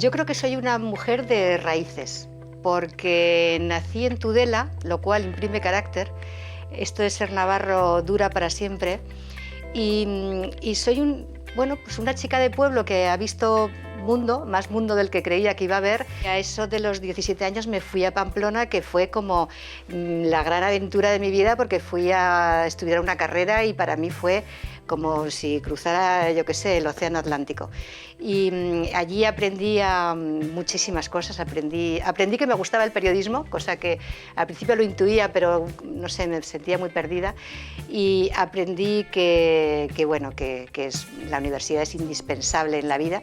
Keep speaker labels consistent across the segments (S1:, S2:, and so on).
S1: yo creo que soy una mujer de raíces, porque nací en Tudela, lo cual imprime carácter. Esto de ser navarro dura para siempre. Y soy pues una chica de pueblo que ha visto mundo, más mundo del que creía que iba a ver. A eso de los 17 años me fui a Pamplona, que fue como la gran aventura de mi vida, porque fui a estudiar una carrera y para mí fue como si cruzara, yo qué sé, el océano Atlántico. Y allí aprendí muchísimas cosas. Aprendí que me gustaba el periodismo, cosa que al principio lo intuía, pero no sé, me sentía muy perdida. Y aprendí que la universidad es indispensable en la vida.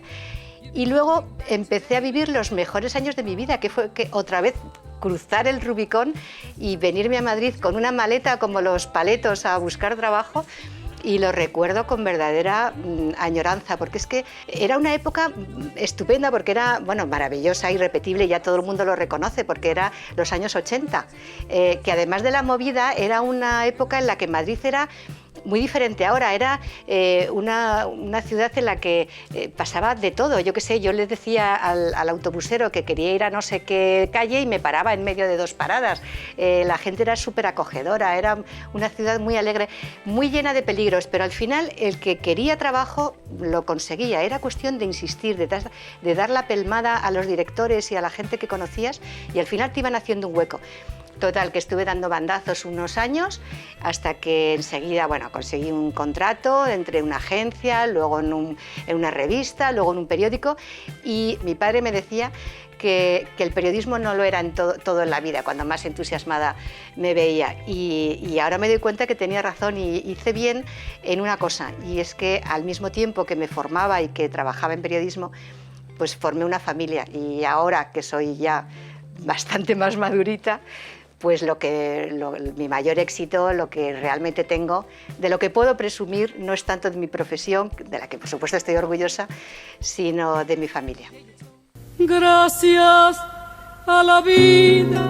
S1: Y luego empecé a vivir los mejores años de mi vida, que fue otra vez cruzar el Rubicón y venirme a Madrid con una maleta como los paletos a buscar trabajo. Y lo recuerdo con verdadera añoranza, porque es que era una época estupenda, porque era maravillosa, irrepetible, ya todo el mundo lo reconoce, porque era los años 80, que además de la movida era una época en la que Madrid era muy diferente ahora, era una ciudad en la que pasaba de todo. Yo qué sé, yo les decía al autobusero que quería ir a no sé qué calle y me paraba en medio de dos paradas. La gente era súper acogedora, era una ciudad muy alegre, muy llena de peligros, pero al final el que quería trabajo lo conseguía. Era cuestión de insistir, de dar la pelmada a los directores y a la gente que conocías, y al final te iban haciendo un hueco. Total, que estuve dando bandazos unos años hasta que enseguida conseguí un contrato entre una agencia, luego en una revista, luego en un periódico, y mi padre me decía que el periodismo no lo era en todo en la vida, cuando más entusiasmada me veía. Y ahora me doy cuenta que tenía razón y hice bien en una cosa, y es que al mismo tiempo que me formaba y que trabajaba en periodismo, pues formé una familia, y ahora que soy ya bastante más madurita, pues mi mayor éxito, lo que realmente tengo, de lo que puedo presumir, no es tanto de mi profesión, de la que por supuesto estoy orgullosa, sino de mi familia.
S2: Gracias a la vida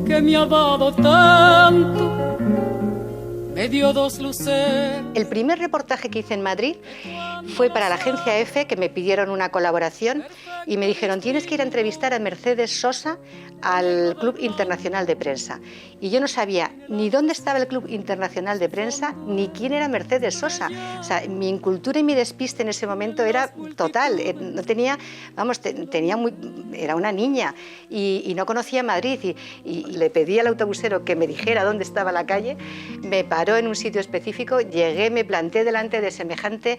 S2: que me ha dado tanto, me dio dos luceros.
S1: El primer reportaje que hice en Madrid fue para la agencia EFE, que me pidieron una colaboración y me dijeron: tienes que ir a entrevistar a Mercedes Sosa al Club Internacional de Prensa. Y yo no sabía ni dónde estaba el Club Internacional de Prensa ni quién era Mercedes Sosa. O sea, mi incultura y mi despiste en ese momento era total. No tenía, era una niña y no conocía Madrid, y le pedí al autobusero que me dijera dónde estaba la calle. Me paró en un sitio específico, llegué, me planté delante de semejante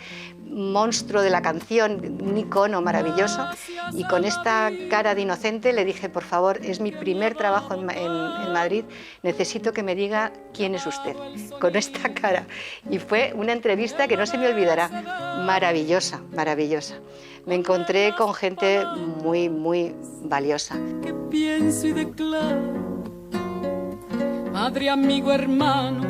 S1: monstruo de la canción, un icono maravilloso, y con esta cara de inocente le dije: por favor, es mi primer trabajo en Madrid, necesito que me diga quién es usted, con esta cara. Y fue una entrevista que no se me olvidará, maravillosa, maravillosa. Me encontré con gente muy, muy valiosa.
S2: Que pienso y declaro, madre, amigo, hermano,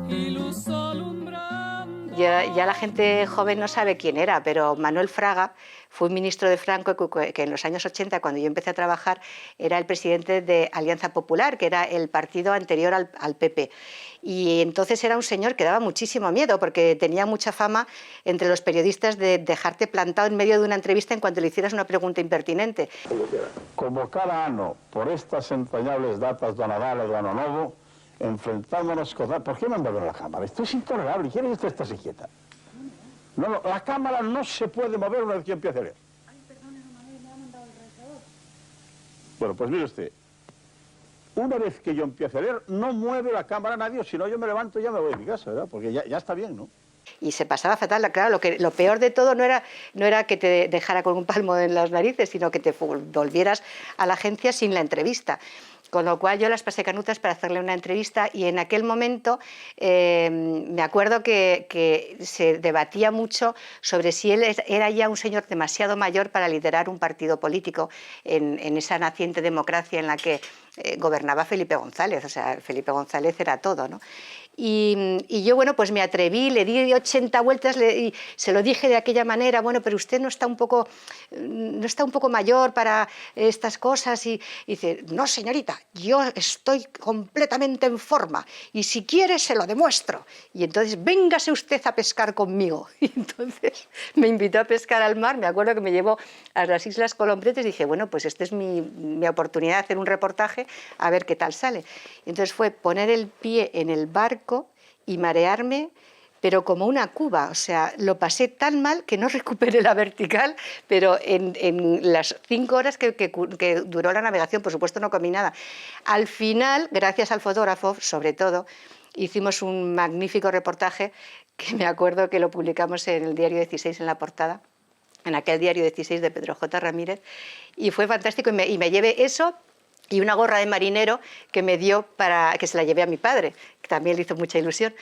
S2: y luz alumbrando.
S1: Ya la gente joven no sabe quién era, pero Manuel Fraga fue un ministro de Franco que en los años 80, cuando yo empecé a trabajar, era el presidente de Alianza Popular, que era el partido anterior al PP. Y entonces era un señor que daba muchísimo miedo, porque tenía mucha fama entre los periodistas de dejarte plantado en medio de una entrevista en cuanto le hicieras una pregunta impertinente.
S3: Como cada ano, por estas entrañables datas do Nadal e do Ano Novo, enfrentándonos con... ¿Por qué me han movido la cámara? Esto es intolerable. ¿Quiere que usted esté quieta? No, la cámara no se puede mover una vez que yo empiece a leer.
S4: Ay, perdóneme, Manuel, me ha mandado el realizador.
S3: Bueno, pues mire usted, una vez que yo empiece a leer, no mueve la cámara nadie, si no yo me levanto y ya me voy a mi casa, ¿verdad? Porque ya está bien, ¿no?
S1: Y se pasaba fatal. Claro, lo peor de todo no era que te dejara con un palmo en las narices, sino que te volvieras a la agencia sin la entrevista. Con lo cual yo las pasé canutas para hacerle una entrevista, y en aquel momento me acuerdo que se debatía mucho sobre si él era ya un señor demasiado mayor para liderar un partido político en esa naciente democracia en la que gobernaba Felipe González, o sea, Felipe González era todo, ¿no? Y yo, bueno, pues me atreví, le di 80 vueltas y se lo dije de aquella manera, bueno, pero usted no está un poco mayor para estas cosas. Y dice, no, señorita, yo estoy completamente en forma y si quiere se lo demuestro. Y entonces, véngase usted a pescar conmigo. Y entonces me invitó a pescar al mar, me acuerdo que me llevó a las Islas Colombretes y dije, bueno, pues esta es mi oportunidad de hacer un reportaje, a ver qué tal sale. Y entonces fue poner el pie en el barco y marearme, pero como una cuba, o sea, lo pasé tan mal que no recuperé la vertical, pero en las 5 horas que duró la navegación, por supuesto no comí nada. Al final, gracias al fotógrafo, sobre todo, hicimos un magnífico reportaje que me acuerdo que lo publicamos en el diario 16 en la portada, en aquel diario 16 de Pedro J. Ramírez, y fue fantástico, y me llevé eso y una gorra de marinero que me dio para que se la llevé a mi padre, que también le hizo mucha ilusión.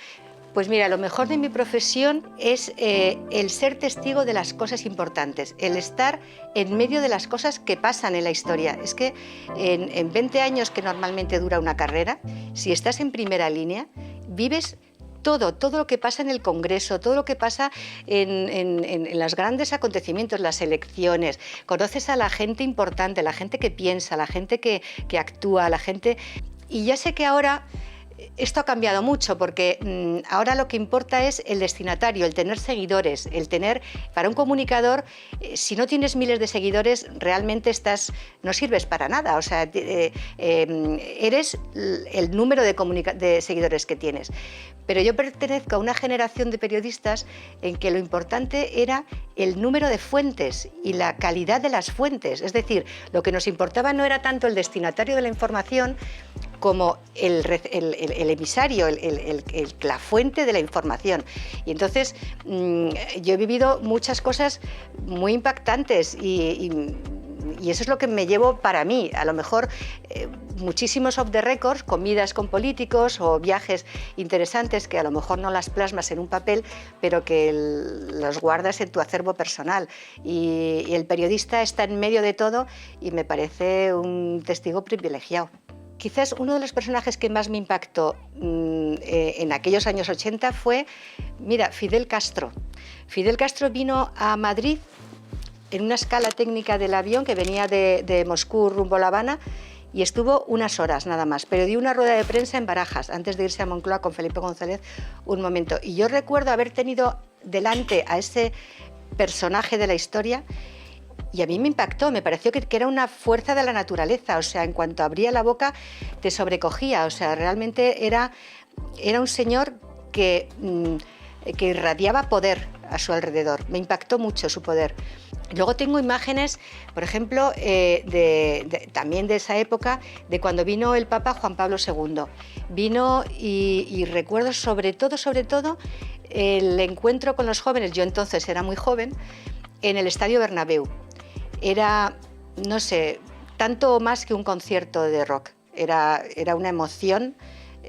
S1: Pues mira, lo mejor de mi profesión es el ser testigo de las cosas importantes, el estar en medio de las cosas que pasan en la historia. Es que en 20 años que normalmente dura una carrera, si estás en primera línea, vives todo lo que pasa en el Congreso, todo lo que pasa en los grandes acontecimientos, las elecciones. Conoces a la gente importante, la gente que piensa, la gente que actúa, la gente... Y ya sé que ahora esto ha cambiado mucho, porque ahora lo que importa es el destinatario, el tener seguidores, el tener... Para un comunicador, si no tienes miles de seguidores, realmente no sirves para nada. O sea, eres el número de seguidores que tienes. Pero yo pertenezco a una generación de periodistas en que lo importante era el número de fuentes y la calidad de las fuentes. Es decir, lo que nos importaba no era tanto el destinatario de la información como el emisario, la fuente de la información. Y entonces yo he vivido muchas cosas muy impactantes y eso es lo que me llevo para mí. A lo mejor muchísimos off the records, comidas con políticos o viajes interesantes que a lo mejor no las plasmas en un papel, pero que los guardas en tu acervo personal. Y el periodista está en medio de todo y me parece un testigo privilegiado. Quizás uno de los personajes que más me impactó en aquellos años 80 fue, mira, Fidel Castro. Fidel Castro vino a Madrid en una escala técnica del avión que venía de Moscú rumbo a La Habana y estuvo unas horas nada más, pero dio una rueda de prensa en Barajas antes de irse a Moncloa con Felipe González un momento. Y yo recuerdo haber tenido delante a ese personaje de la historia y a mí me impactó, me pareció que era una fuerza de la naturaleza, o sea, en cuanto abría la boca te sobrecogía, o sea, realmente era un señor que irradiaba poder a su alrededor, me impactó mucho su poder. Luego tengo imágenes, por ejemplo, también de esa época, de cuando vino el Papa Juan Pablo II. Vino y recuerdo sobre todo el encuentro con los jóvenes, yo entonces era muy joven, en el Estadio Bernabéu. Era, no sé, tanto más que un concierto de rock. Era una emoción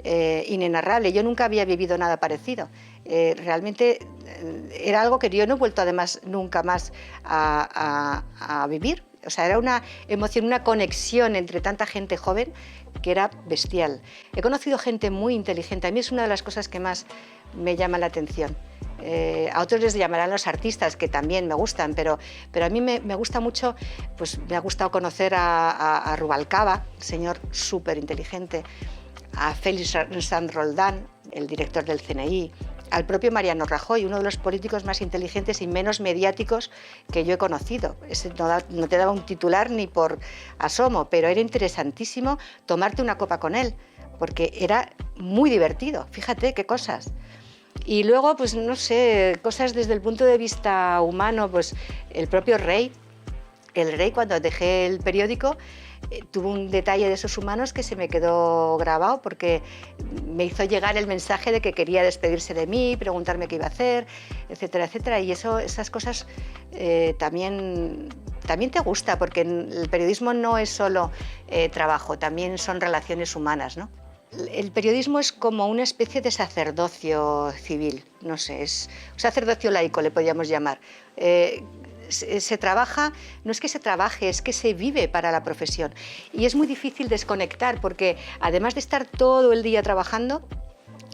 S1: inenarrable. Yo nunca había vivido nada parecido. Realmente era algo que yo no he vuelto además nunca más a vivir. O sea, era una emoción, una conexión entre tanta gente joven que era bestial. He conocido gente muy inteligente. A mí es una de las cosas que más me llama la atención. A otros les llamarán los artistas, que también me gustan, pero a mí me gusta mucho, pues me ha gustado conocer a Rubalcaba, señor súper inteligente, a Félix Sanz Roldán, el director del CNI, al propio Mariano Rajoy, uno de los políticos más inteligentes y menos mediáticos que yo he conocido. Ese no te daba un titular ni por asomo, pero era interesantísimo tomarte una copa con él, porque era muy divertido. Fíjate qué cosas. Y luego, pues no sé, cosas desde el punto de vista humano, pues el propio rey. El rey, cuando dejé el periódico, tuvo un detalle de esos humanos que se me quedó grabado porque me hizo llegar el mensaje de que quería despedirse de mí, preguntarme qué iba a hacer, etcétera, etcétera. Y esas cosas también te gusta, porque el periodismo no es solo trabajo, también son relaciones humanas, ¿no? El periodismo es como una especie de sacerdocio civil, no sé, es un sacerdocio laico, le podríamos llamar. se trabaja, no es que se trabaje, es que se vive para la profesión. Y es muy difícil desconectar porque además de estar todo el día trabajando,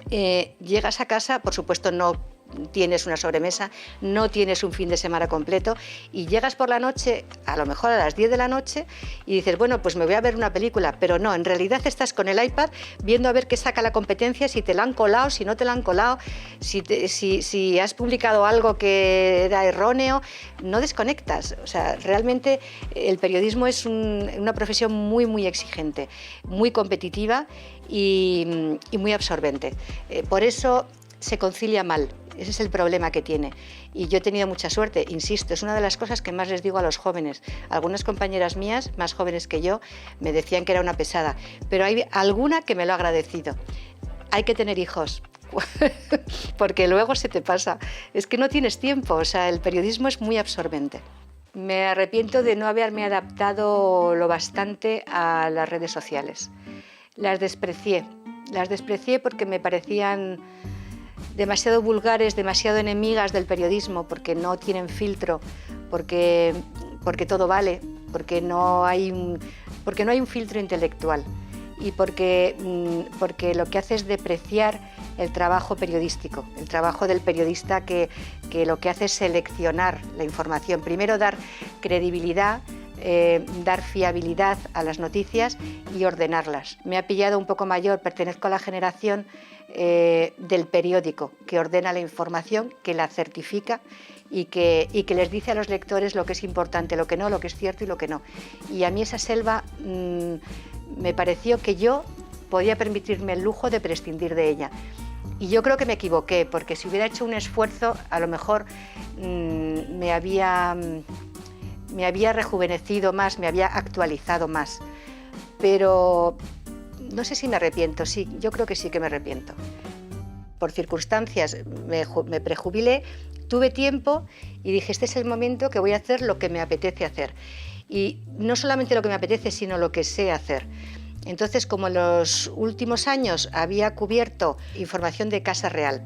S1: llegas a casa, por supuesto no tienes una sobremesa, no tienes un fin de semana completo y llegas por la noche, a lo mejor a las 10 de la noche y dices, bueno, pues me voy a ver una película, pero no, en realidad estás con el iPad viendo a ver qué saca la competencia, si te la han colado, si no te la han colado, si has publicado algo que era erróneo, no desconectas. O sea, realmente el periodismo es una profesión muy, muy exigente, muy competitiva y muy absorbente. Por eso se concilia mal. Ese es el problema que tiene. Y yo he tenido mucha suerte, insisto, es una de las cosas que más les digo a los jóvenes. Algunas compañeras mías, más jóvenes que yo, me decían que era una pesada, pero hay alguna que me lo ha agradecido. Hay que tener hijos, porque luego se te pasa. Es que no tienes tiempo, o sea, el periodismo es muy absorbente. Me arrepiento de no haberme adaptado lo bastante a las redes sociales. Las desprecié porque me parecían demasiado vulgares, demasiado enemigas del periodismo, porque no tienen filtro, porque todo vale, porque no hay un filtro intelectual y porque lo que hace es depreciar el trabajo periodístico, el trabajo del periodista que lo que hace es seleccionar la información. Primero dar credibilidad, dar fiabilidad a las noticias y ordenarlas. Me ha pillado un poco mayor, pertenezco a la generación del periódico, que ordena la información, que la certifica y que les dice a los lectores lo que es importante, lo que no, lo que es cierto y lo que no. Y a mí esa selva me pareció que yo podía permitirme el lujo de prescindir de ella. Y yo creo que me equivoqué, porque si hubiera hecho un esfuerzo, a lo mejor me había rejuvenecido más, me había actualizado más. Pero no sé si me arrepiento, sí, yo creo que sí que me arrepiento. Por circunstancias me prejubilé, tuve tiempo y dije, este es el momento que voy a hacer lo que me apetece hacer. Y no solamente lo que me apetece, sino lo que sé hacer. Entonces, como en los últimos años había cubierto información de Casa Real,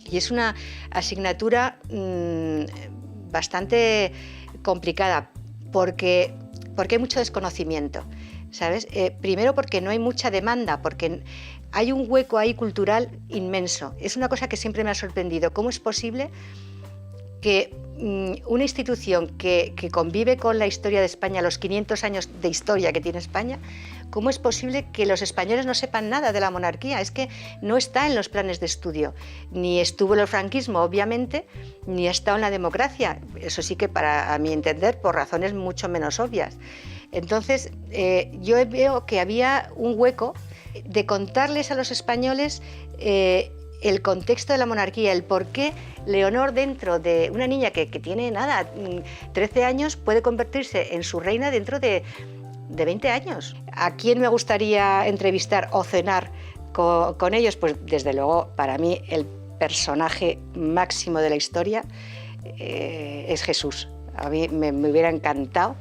S1: y es una asignatura bastante complicada, porque hay mucho desconocimiento, ¿sabes? Primero porque no hay mucha demanda, porque hay un hueco ahí cultural inmenso. Es una cosa que siempre me ha sorprendido. ¿Cómo es posible que una institución que convive con la historia de España, los 500 años de historia que tiene España, cómo es posible que los españoles no sepan nada de la monarquía? Es que no está en los planes de estudio. Ni estuvo en el franquismo, obviamente, ni ha estado en la democracia. Eso sí que, a mi entender, por razones mucho menos obvias. Entonces, yo veo que había un hueco de contarles a los españoles el contexto de la monarquía, el por qué Leonor, dentro de una niña que tiene nada, 13 años, puede convertirse en su reina dentro de 20 años. ¿A quién me gustaría entrevistar o cenar con ellos? Pues desde luego, para mí, el personaje máximo de la historia es Jesús. A mí me hubiera encantado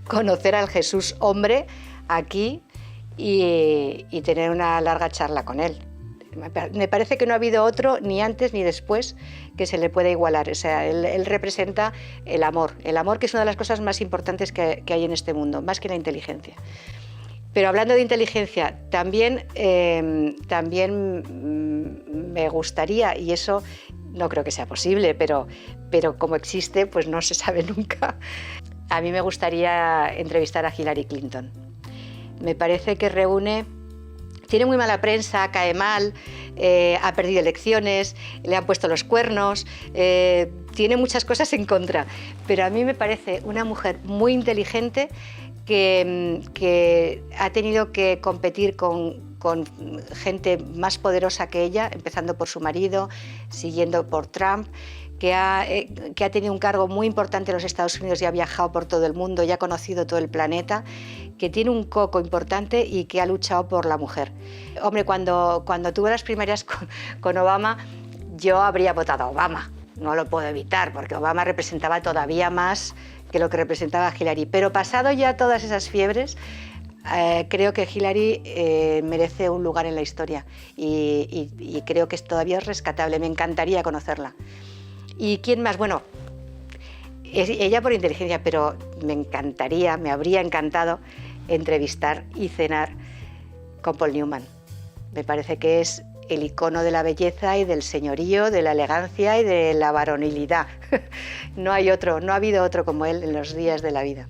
S1: conocer al Jesús hombre aquí y tener una larga charla con él. Me parece que no ha habido otro, ni antes ni después, que se le pueda igualar. O sea, él representa el amor que es una de las cosas más importantes que hay en este mundo, más que la inteligencia. Pero hablando de inteligencia, también me gustaría, y eso no creo que sea posible, pero como existe, pues no se sabe nunca. A mí me gustaría entrevistar a Hillary Clinton. Me parece que tiene muy mala prensa, cae mal, ha perdido elecciones, le han puesto los cuernos, tiene muchas cosas en contra, pero a mí me parece una mujer muy inteligente que ha tenido que competir con gente más poderosa que ella, empezando por su marido, siguiendo por Trump, que ha tenido un cargo muy importante en los Estados Unidos y ha viajado por todo el mundo y ha conocido todo el planeta, que tiene un coco importante y que ha luchado por la mujer. Hombre, cuando tuve las primarias con Obama, yo habría votado a Obama, no lo puedo evitar, porque Obama representaba todavía más que lo que representaba Hillary. Pero pasado ya todas esas fiebres, creo que Hillary merece un lugar en la historia y creo que todavía es rescatable, me encantaría conocerla. ¿Y quién más? Bueno, ella por inteligencia, pero me encantaría, me habría encantado entrevistar y cenar con Paul Newman. Me parece que es el icono de la belleza y del señorío, de la elegancia y de la varonilidad. No hay otro, no ha habido otro como él en los días de la vida.